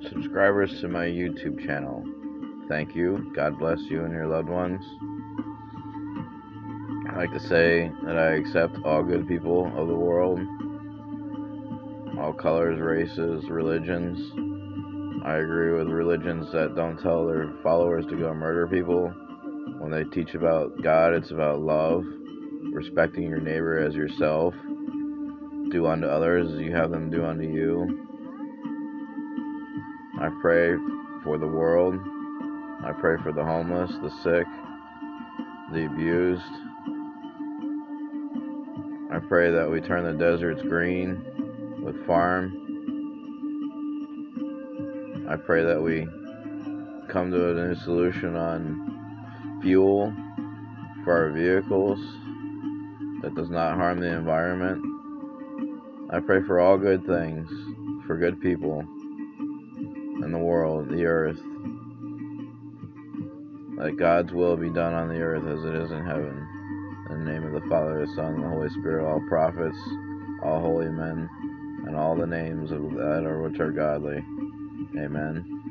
subscribers to my YouTube channel. Thank you. God bless you and your loved ones. I like to say that I accept all good people of the world, all colors, races, religions. I agree with religions that don't tell their followers to go murder people. When they teach about God, it's about love, respecting your neighbor as yourself. Do unto others as you have them do unto you. I pray for the world. I pray for the homeless, the sick, the abused. I pray that we turn the deserts green with farm. I pray that we come to a new solution on fuel for our vehicles that does not harm the environment. I pray for all good things, for good people in the world, the earth. That God's will be done on the earth as it is in heaven. In the name of the Father, the Son, and the Holy Spirit, all prophets, all holy men, and all the names of that are which are godly. Amen.